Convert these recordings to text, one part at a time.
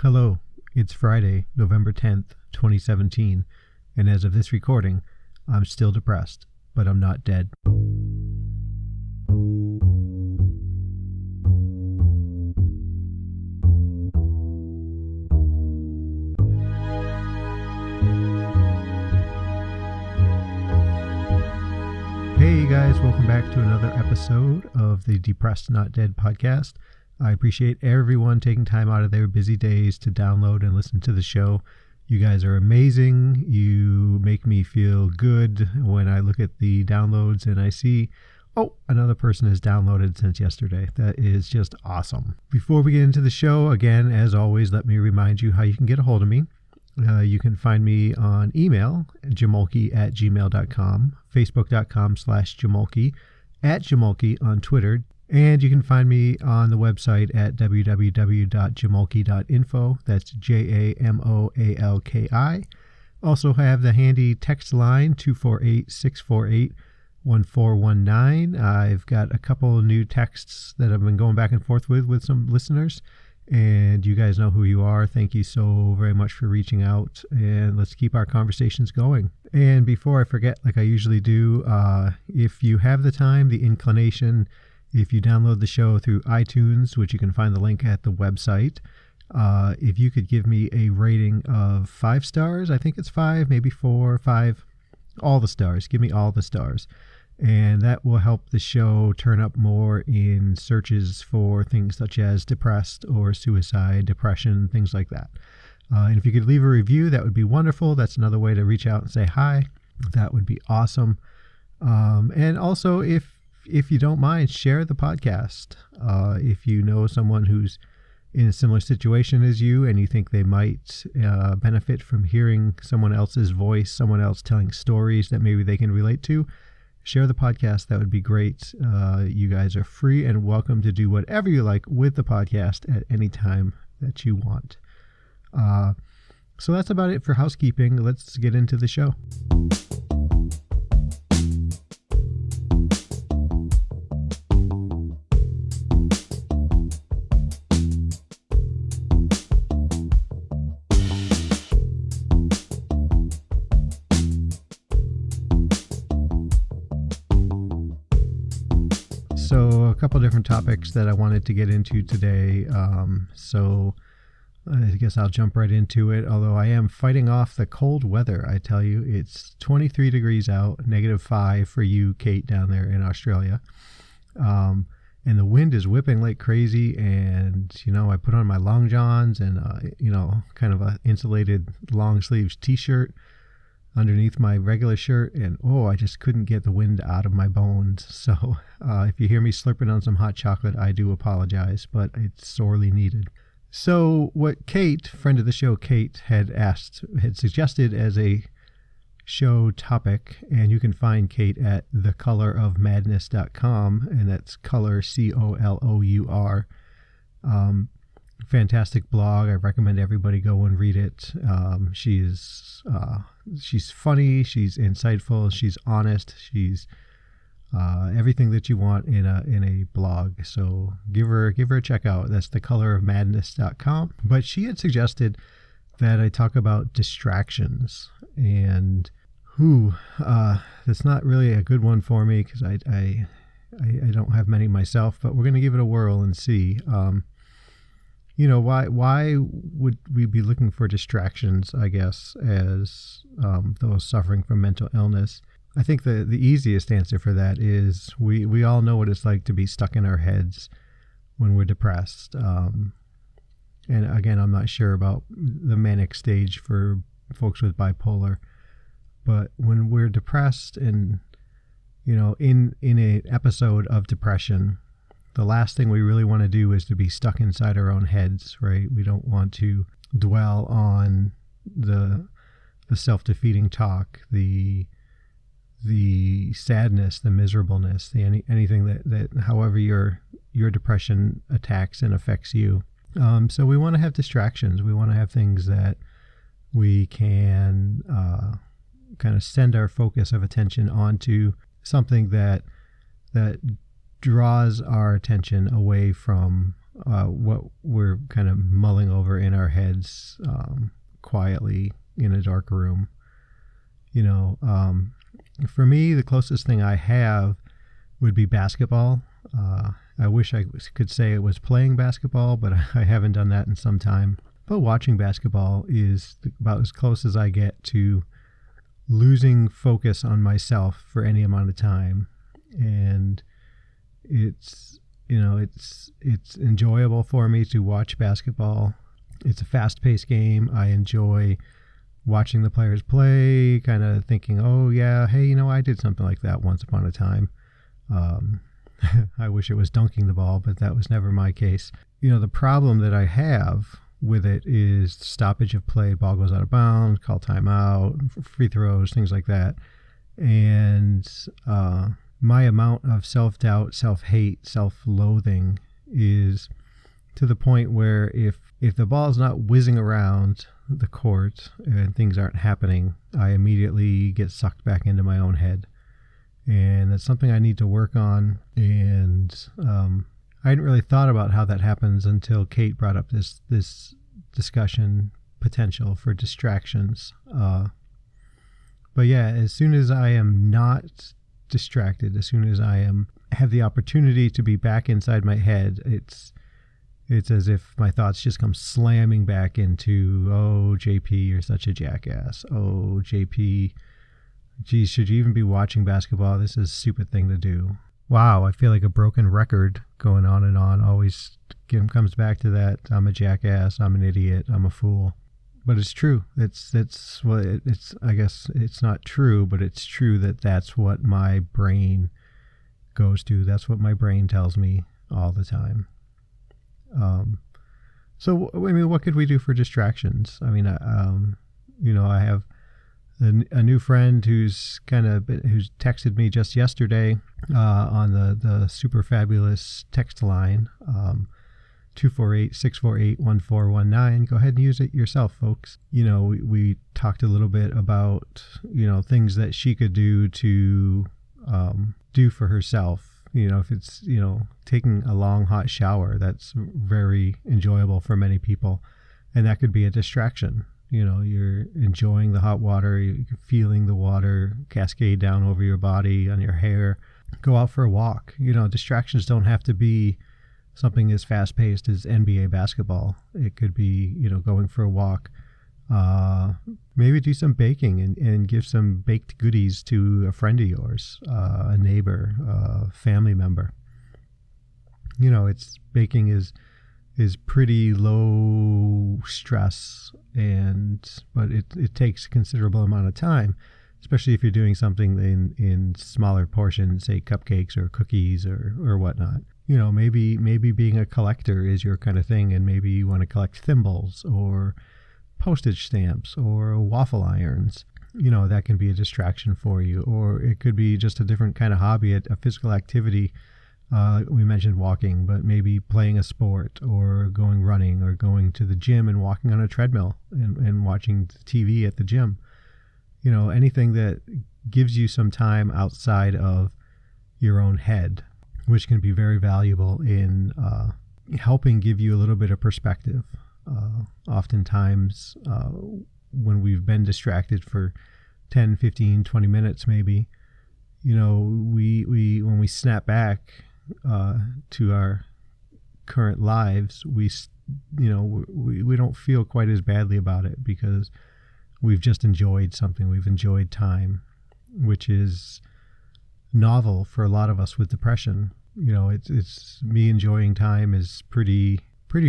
Hello, it's Friday, November 10th, 2017, and as of this recording, I'm still depressed, but I'm not dead. Hey guys, welcome back to another episode of the Depressed Not Dead podcast. I appreciate everyone taking time out of their busy days to download and listen to the show. You guys are amazing. You make me feel good when I look at the downloads and I see, oh, another person has downloaded since yesterday. That is just awesome. Before we get into the show, again, as always, let me remind you how you can get a hold of me. You can find me on email, jamoalki@gmail.com, facebook.com/jamoalki, @jamoalki on Twitter, and you can find me on the website at www.jamoalki.info. That's JAMOALKI. Also have the handy text line 248-648-1419. I've got a couple new texts that I've been going back and forth with some listeners. And you guys know who you are. Thank you so very much for reaching out, and let's keep our conversations going. And before I forget, like I usually do, if you have the time, the inclination, if you download the show through iTunes, which you can find the link at the website, if you could give me a rating of 5 stars, I think it's 5, maybe 4, 5, all the stars. Give me all the stars. And that will help the show turn up more in searches for things such as depressed or suicide, depression, things like that. And if you could leave a review, that would be wonderful. That's another way to reach out and say hi. That would be awesome. And also, if you don't mind, share the podcast. If you know someone who's in a similar situation as you and you think they might benefit from hearing someone else's voice, someone else telling stories that maybe they can relate to, share the podcast. That would be great. You guys are free and welcome to do whatever you like with the podcast at any time that you want. So that's about it for housekeeping. Let's get into the show. So a couple different topics that I wanted to get into today. So I guess I'll jump right into it. Although I am fighting off the cold weather, I tell you, it's 23 degrees out, -5 for you, Kate, down there in Australia. And the wind is whipping like crazy. And, I put on my long johns and, kind of a insulated long sleeves t-shirt underneath my regular shirt, and I just couldn't get the wind out of my bones. So if you hear me slurping on some hot chocolate, I do apologize, but it's sorely needed. So what Kate, friend of the show Kate, had suggested as a show topic, and you can find Kate at thecolorofmadness.com, and that's color, COLOUR. Fantastic blog. I recommend everybody go and read it. She's funny, she's insightful, she's honest, she's everything that you want in a blog. So give her a check out. That's thecolorofmadness.com. But she had suggested that I talk about distractions, and that's not really a good one for me because I don't have many myself, but we're going to give it a whirl and see. Why would we be looking for distractions, I guess, as those suffering from mental illness? I think the easiest answer for that is we all know what it's like to be stuck in our heads when we're depressed. And again, I'm not sure about the manic stage for folks with bipolar, but when we're depressed and, in an episode of depression, the last thing we really want to do is to be stuck inside our own heads, right? We don't want to dwell on the self-defeating talk, the sadness, the miserableness, anything that however your depression attacks and affects you. So we want to have distractions. We want to have things that we can kind of send our focus of attention onto, something that draws our attention away from what we're kind of mulling over in our heads quietly in a dark room. For me, the closest thing I have would be basketball. I wish I could say it was playing basketball, but I haven't done that in some time. But watching basketball is about as close as I get to losing focus on myself for any amount of time. And it's enjoyable for me to watch basketball. It's a fast-paced game. I enjoy watching the players play, kind of thinking, oh yeah, hey, I did something like that once upon a time. I wish it was dunking the ball, but that was never my case. The problem that I have with it is stoppage of play, ball goes out of bounds, call timeout, free throws, things like that. And my amount of self-doubt, self-hate, self-loathing is to the point where if the ball's not whizzing around the court and things aren't happening, I immediately get sucked back into my own head. And that's something I need to work on. And I hadn't really thought about how that happens until Kate brought up this discussion potential for distractions. But yeah, as soon as I am not distracted, as soon as I have the opportunity to be back inside my head, it's as if my thoughts just come slamming back into, oh, JP, you're such a jackass. Oh, JP, geez, should you even be watching basketball? This is a stupid thing to do. Wow, I feel like a broken record going on and on. Always comes back to that. I'm a jackass. I'm an idiot. I'm a fool. But it's true. It's I guess it's not true, but it's true that that's what my brain goes to. That's what my brain tells me all the time. So I mean, what could we do for distractions? I mean, I have a new friend who's texted me just yesterday on the super fabulous text line, 248-648-1419. Go ahead and use it yourself, folks. We talked a little bit about things that she could do to do for herself. If it's taking a long hot shower, that's very enjoyable for many people, and that could be a distraction. You're enjoying the hot water, you're feeling the water cascade down over your body, on your hair. Go out for a walk. Distractions don't have to be something as fast-paced as NBA basketball. It could be, going for a walk. Maybe do some baking and give some baked goodies to a friend of yours, a neighbor, a family member. Baking is pretty low stress, but it takes a considerable amount of time, especially if you're doing something in smaller portions, say cupcakes or cookies or whatnot. Maybe being a collector is your kind of thing, and maybe you want to collect thimbles or postage stamps or waffle irons. That can be a distraction for you. Or it could be just a different kind of hobby, a physical activity. We mentioned walking, but maybe playing a sport or going running or going to the gym and walking on a treadmill and watching TV at the gym. Anything that gives you some time outside of your own head, which can be very valuable in helping give you a little bit of perspective. Oftentimes, when we've been distracted for 10, 15, 20 minutes maybe, we when we snap back to our current lives, we don't feel quite as badly about it because we've just enjoyed something. We've enjoyed time, which is novel for a lot of us with depression. It's me enjoying time is pretty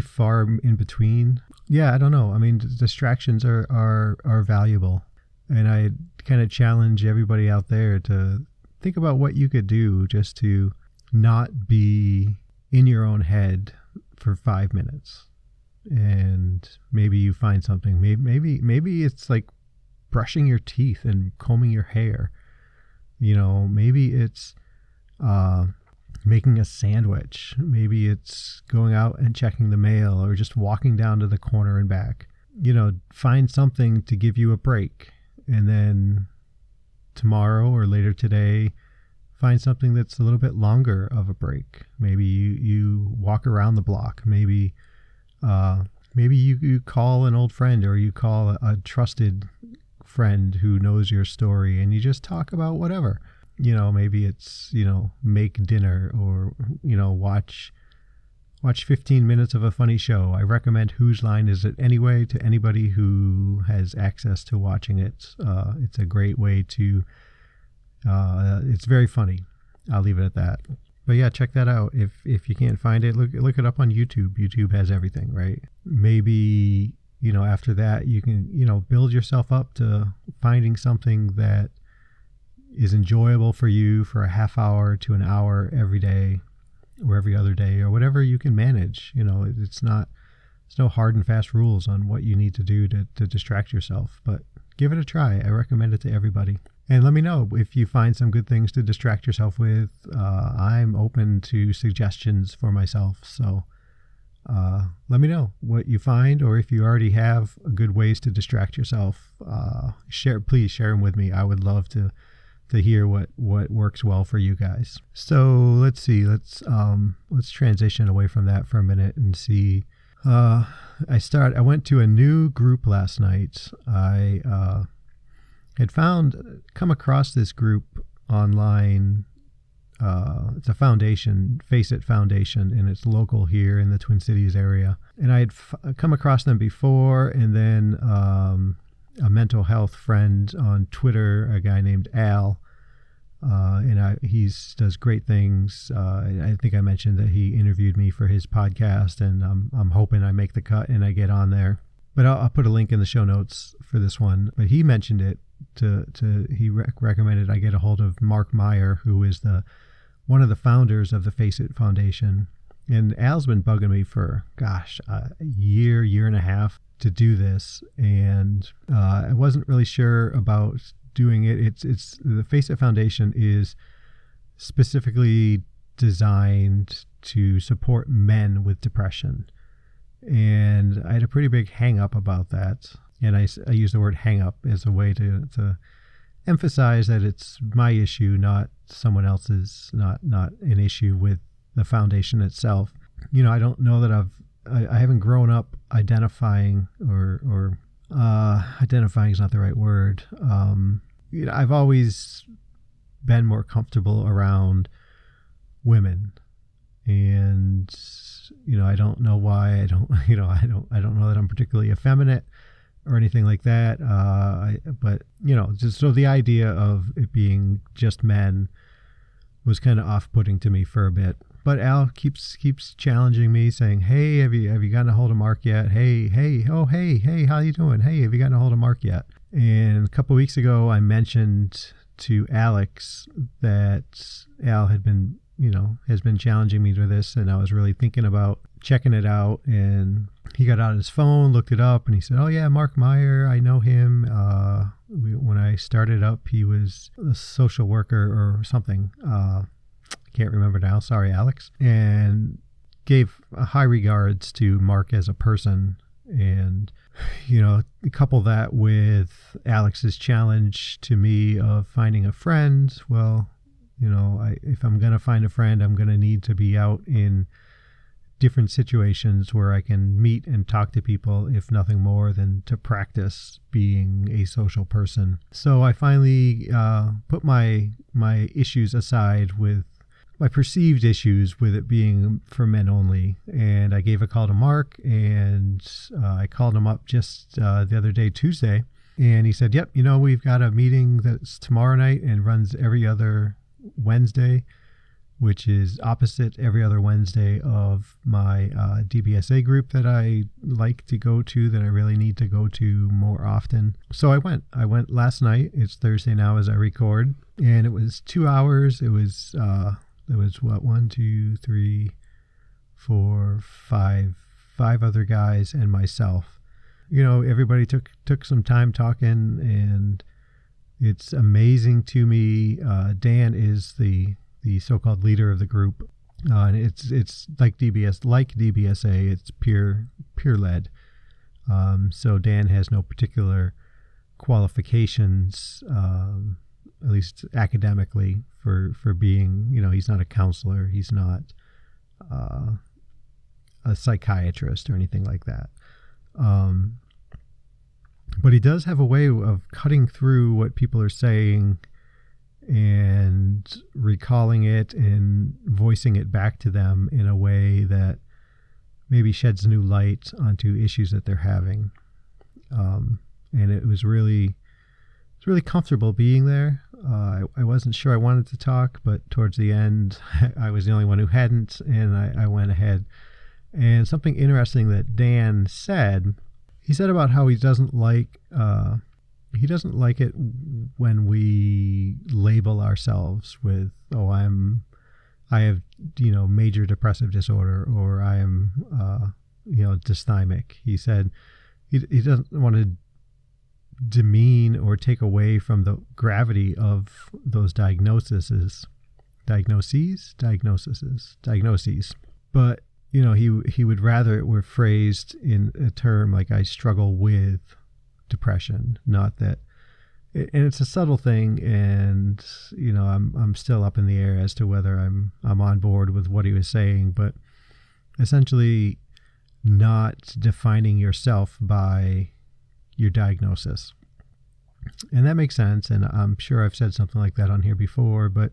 far in between. Yeah, I don't know. I mean, distractions are valuable, and I kind of challenge everybody out there to think about what you could do just to not be in your own head for 5 minutes. And maybe you find something. Maybe it's like brushing your teeth and combing your hair. Maybe it's making a sandwich. Maybe it's going out and checking the mail, or just walking down to the corner and back. Find something to give you a break. And then tomorrow or later today, find something that's a little bit longer of a break. Maybe you walk around the block. Maybe you call an old friend, or you call a trusted friend who knows your story, and you just talk about whatever. Maybe it's, make dinner, or, watch 15 minutes of a funny show. I recommend Whose Line Is It Anyway to anybody who has access to watching it. It's a great way to, it's very funny. I'll leave it at that. But yeah, check that out. If you can't find it, look it up on YouTube. YouTube has everything, right? Maybe, after that you can, build yourself up to finding something that is enjoyable for you for a half hour to an hour every day, or every other day, or whatever you can manage. There's no hard and fast rules on what you need to do to distract yourself, but give it a try. I recommend it to everybody. And let me know if you find some good things to distract yourself with. I'm open to suggestions for myself. So let me know what you find, or if you already have good ways to distract yourself. Please share them with me. I would love to hear what works well for you guys. So let's see. Let's transition away from that for a minute and see. I went to a new group last night. I had come across this group online. It's a foundation, Face It Foundation, and it's local here in the Twin Cities area. And I had come across them before, and then a mental health friend on Twitter, a guy named Al, and he does great things. I think I mentioned that he interviewed me for his podcast, and I'm hoping I make the cut and I get on there. But I'll put a link in the show notes for this one. But he mentioned it he recommended I get a hold of Mark Meyer, who is one of the founders of the Face It Foundation. And Al's been bugging me for, a year and a half to do this. And I wasn't really sure about doing it. It's the Face It Foundation is specifically designed to support men with depression. And I had a pretty big hang up about that. And I use the word hang up as a way to emphasize that it's my issue, not someone else's, not an issue with the foundation itself. I don't know that I haven't grown up identifying, or identifying is not the right word. I've always been more comfortable around women, and I don't know why. I don't know that I'm particularly effeminate or anything like that. But just so the idea of it being just men was kind of off-putting to me for a bit. But Al keeps challenging me, saying, "Hey, have you gotten a hold of Mark yet? Hey, how you doing? Hey, have you gotten a hold of Mark yet?" And a couple of weeks ago, I mentioned to Alex that Al has been challenging me to this, and I was really thinking about checking it out. And he got out his phone, looked it up, and he said, "Oh yeah, Mark Meyer, I know him. When I started up, he was a social worker or something. I can't remember now. Sorry, Alex." And gave high regards to Mark as a person. And couple that with Alex's challenge to me of finding a friend. Well, if I'm going to find a friend, I'm going to need to be out in different situations where I can meet and talk to people, if nothing more than to practice being a social person. So I finally put my issues aside, with my perceived issues with it being for men only. And I gave a call to Mark, and I called him up just the other day, Tuesday. And he said, "Yep, we've got a meeting that's tomorrow night and runs every other Wednesday, which is opposite every other Wednesday of my DBSA group that I like to go to, that I really need to go to more often." So I went last night. It's Thursday now as I record, and it was 2 hours. It was what, 1, 2, 3, 4, 5 other guys and myself. Everybody took some time talking, and it's amazing to me. Dan is the so-called leader of the group, and it's like DBSA. It's peer led. So Dan has no particular qualifications at least academically, for being, he's not a counselor, he's not a psychiatrist or anything like that. But he does have a way of cutting through what people are saying and recalling it and voicing it back to them in a way that maybe sheds new light onto issues that they're having. And it's really comfortable being there. I wasn't sure I wanted to talk, but towards the end, I was the only one who hadn't, and I went ahead. And something interesting that Dan said, he said about how he doesn't like it when we label ourselves with, I have, major depressive disorder, or I am, dysthymic. He said he doesn't want to demean or take away from the gravity of those diagnoses. But, he would rather it were phrased in a term like, I struggle with depression, not that. And it's a subtle thing, and I'm still up in the air as to whether I'm on board with what he was saying, but essentially not defining yourself by your diagnosis. And that makes sense, and I'm sure I've said something like that on here before, but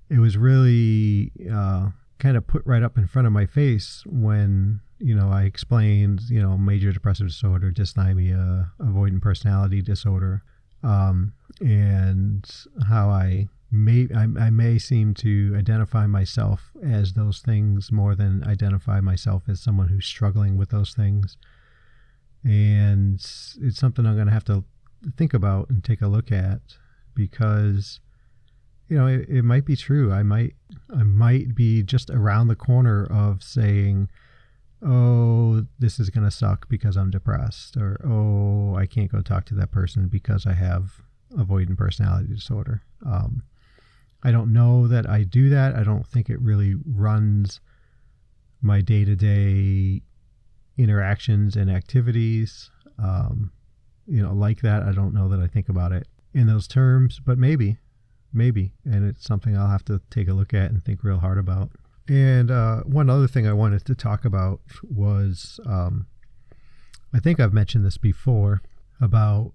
it was really kind of put right up in front of my face when I explained major depressive disorder, dysthymia, avoidant personality disorder, and how I may seem to identify myself as those things more than identify myself as someone who's struggling with those things. And it's something I'm going to have to think about and take a look at, because it might be true. I might be just around the corner of saying, oh, this is going to suck because I'm depressed, or, oh, I can't go talk to that person because I have avoidant personality disorder. I don't know that I do that. I don't think it really runs my day-to-day interactions and activities. Like that. I don't know that I think about it in those terms, but maybe, and it's something I'll have to take a look at and think real hard about. And one other thing I wanted to talk about was, I think I've mentioned this before about,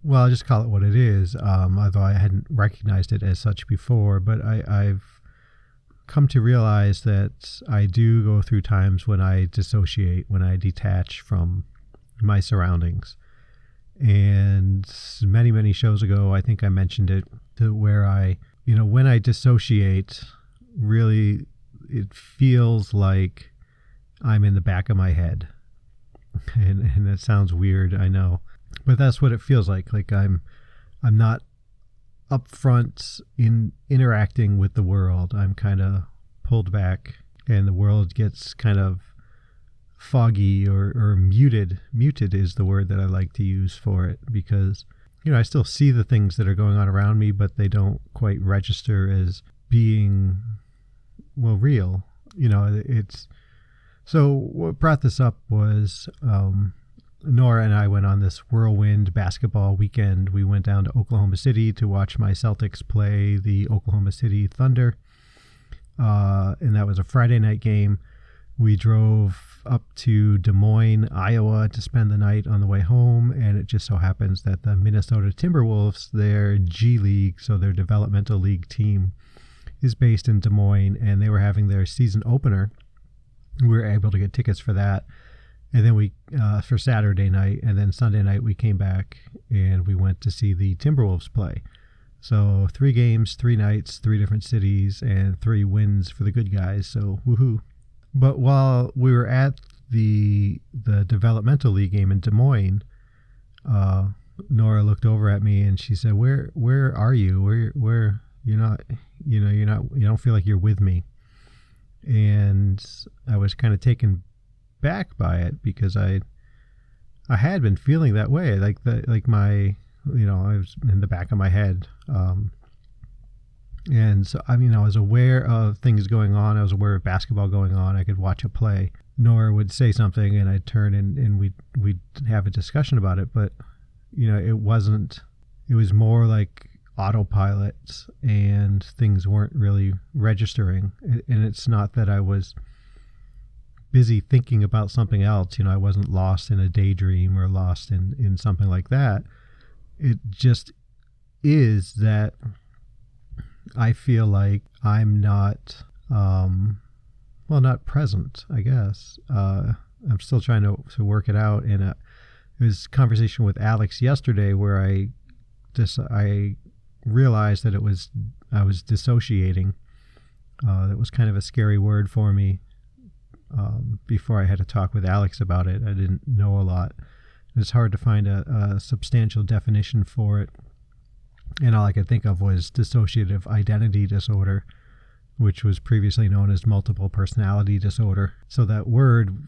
well, I'll just call it what it is, although I hadn't recognized it as such before, but I've come to realize that I do go through times when I dissociate, when I detach from my surroundings. And many, many shows ago, I think I mentioned it, to where when I dissociate, really, it feels like I'm in the back of my head. And that sounds weird, I know. But that's what it feels like. Like I'm not up front in interacting with the world. I'm kind of pulled back, and the world gets kind of foggy or muted. Muted is the word that I like to use for it, because I still see the things that are going on around me, but they don't quite register as being, well, real. It's so what brought this up was Nora and I went on this whirlwind basketball weekend. We went down to Oklahoma City to watch my Celtics play the Oklahoma City Thunder, and that was a Friday night game. We drove up to Des Moines, Iowa to spend the night on the way home, and it just so happens that the Minnesota Timberwolves, their G League, so their developmental league team, is based in Des Moines, and they were having their season opener. We were able to get tickets for that, and then we for Saturday night, and then Sunday night we came back and we went to see the Timberwolves play. So 3 games, 3 nights, 3 different cities, and 3 wins for the good guys, so woohoo. But while we were at the developmental league game in Des Moines, Nora looked over at me and she said, "Where are you? Where you're not? You don't feel like you're with me." And I was kind of taken back by it, because I had been feeling that way, like my, I was in the back of my head. And so, I was aware of things going on. I was aware of basketball going on. I could watch a play. Nora would say something, and I'd turn and we'd have a discussion about it. But, it was more like autopilot and things weren't really registering. And it's not that I was busy thinking about something else. I wasn't lost in a daydream or lost in something like that. It just is that I feel like I'm not, not present, I guess. I'm still trying to work it out. And it was a conversation with Alex yesterday where I realized that I was dissociating. That was kind of a scary word for me. Before I had to talk with Alex about it, I didn't know a lot. It's hard to find a substantial definition for it. And all I could think of was dissociative identity disorder, which was previously known as multiple personality disorder. So that word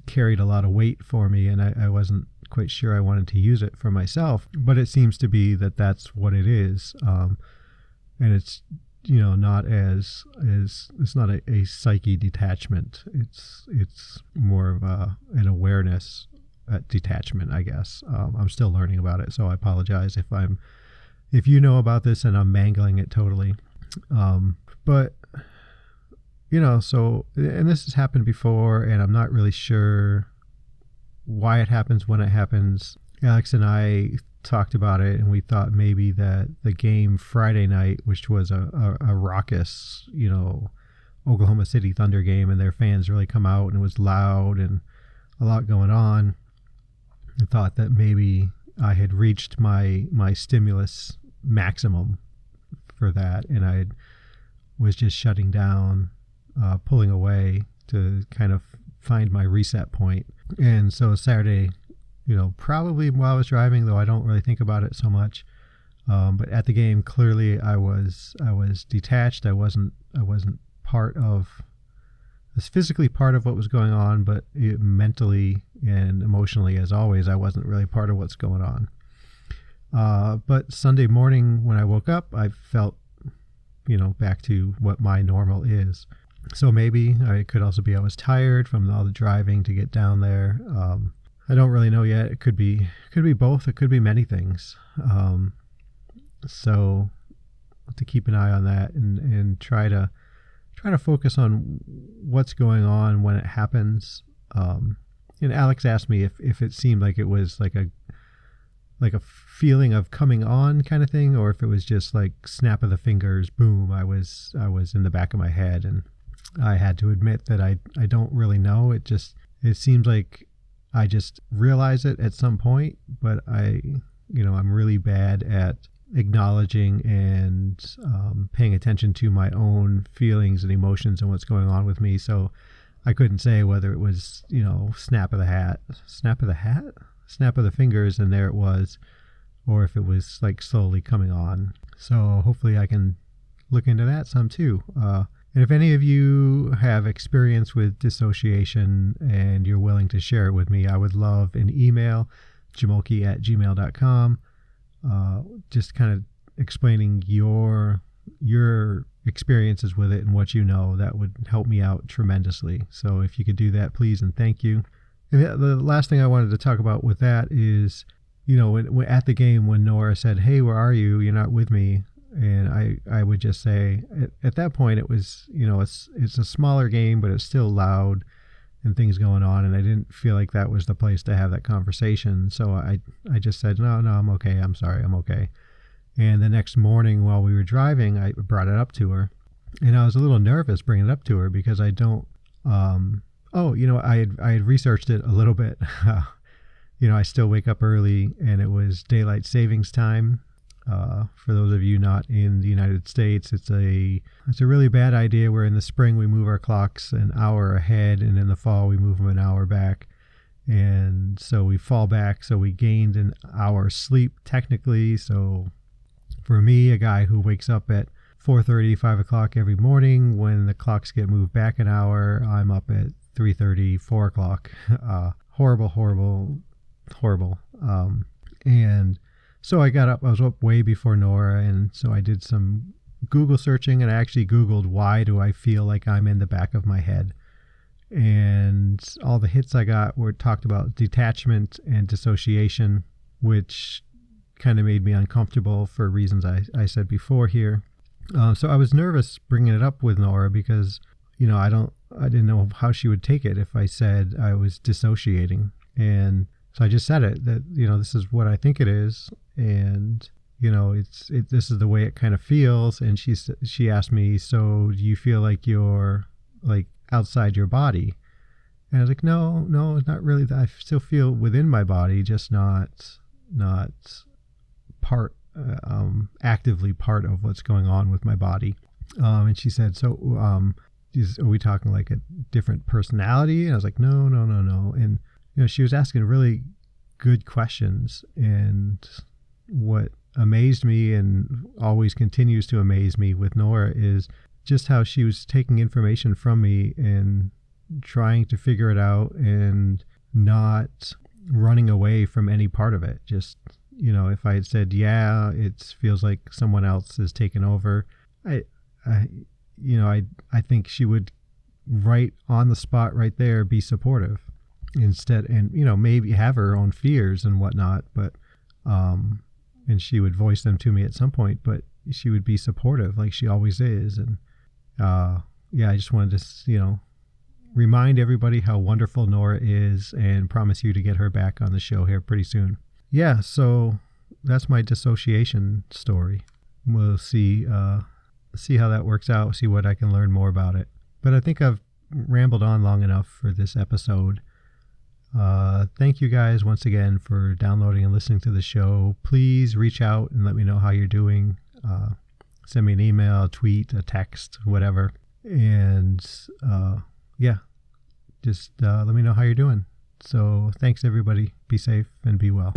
carried a lot of weight for me, and I wasn't quite sure I wanted to use it for myself. But it seems to be that that's what it is. And it's, not it's not a psyche detachment. It's more of an awareness detachment, I guess. I'm still learning about it, so I apologize if you know about this and I'm mangling it totally. But, and this has happened before, and I'm not really sure why it happens, when it happens. Alex and I talked about it, and we thought maybe that the game Friday night, which was a raucous, Oklahoma City Thunder game, and their fans really come out, and it was loud and a lot going on. I thought that maybe I had reached my stimulus maximum for that, and I was just shutting down, pulling away to kind of find my reset point. And so Saturday, probably while I was driving, though I don't really think about it so much, but at the game, clearly I was detached. I wasn't part of, I was physically part of what was going on, but mentally and emotionally, as always, I wasn't really part of what's going on. But Sunday morning when I woke up, I felt, back to what my normal is. So maybe it could also be I was tired from all the driving to get down there. I don't really know yet. It could be both. It could be many things. So to keep an eye on that and try to focus on what's going on when it happens. And Alex asked me if it seemed like it was like a feeling of coming on kind of thing, or if it was just like snap of the fingers, boom, I was in the back of my head. And I had to admit that I don't really know. It seems like I just realize it at some point, but I'm really bad at acknowledging and paying attention to my own feelings and emotions and what's going on with me. So I couldn't say whether it was, snap of the fingers, and there it was, or if it was like slowly coming on. So hopefully I can look into that some too. And if any of you have experience with dissociation and you're willing to share it with me, I would love an email, jamoalki@gmail.com, just kind of explaining your experiences with it and what you know. That would help me out tremendously. So if you could do that, please, and thank you. And the last thing I wanted to talk about with that is, when at the game, when Nora said, "Hey, where are you? You're not with me." And I would just say at that point it was, it's a smaller game, but it's still loud and things going on. And I didn't feel like that was the place to have that conversation. So I just said, no, I'm okay. I'm sorry. I'm okay. And the next morning while we were driving, I brought it up to her, and I was a little nervous bringing it up to her because I don't, I had researched it a little bit. I still wake up early, and it was daylight savings time. For those of you not in the United States, it's a really bad idea where in the spring we move our clocks an hour ahead, and in the fall we move them an hour back. And so we fall back. So we gained an hour sleep technically. So for me, a guy who wakes up at 4:30, 5 o'clock every morning, when the clocks get moved back an hour, I'm up at 3:30, 4 o'clock. Horrible. And so I got up, I was up way before Nora, and so I did some Google searching, and I actually Googled, why do I feel like I'm in the back of my head? And all the hits I got talked about detachment and dissociation, which kind of made me uncomfortable for reasons I said before here. So I was nervous bringing it up with Nora because, I didn't know how she would take it if I said I was dissociating. And so I just said it, that, this is what I think it is. And, this is the way it kind of feels. And she asked me, so do you feel like you're like outside your body? And I was like, no, not really. I still feel within my body, just not part, actively part of what's going on with my body. And she said, so, are we talking like a different personality? And I was like, no. And, she was asking really good questions. And what amazed me and always continues to amaze me with Nora is just how she was taking information from me and trying to figure it out and not running away from any part of it. Just, if I had said, yeah, it feels like someone else has taken over, I think she would right on the spot right there be supportive instead, and maybe have her own fears and whatnot, but and she would voice them to me at some point, but she would be supportive like she always is. And I just wanted to remind everybody how wonderful Nora is and promise you to get her back on the show here pretty soon. Yeah, so that's my dissociation story. We'll see how that works out, see what I can learn more about it. But I think I've rambled on long enough for this episode. Thank you guys once again for downloading and listening to the show. Please reach out and let me know how you're doing. Send me an email, a tweet, a text, whatever. And just let me know how you're doing. So thanks, everybody. Be safe and be well.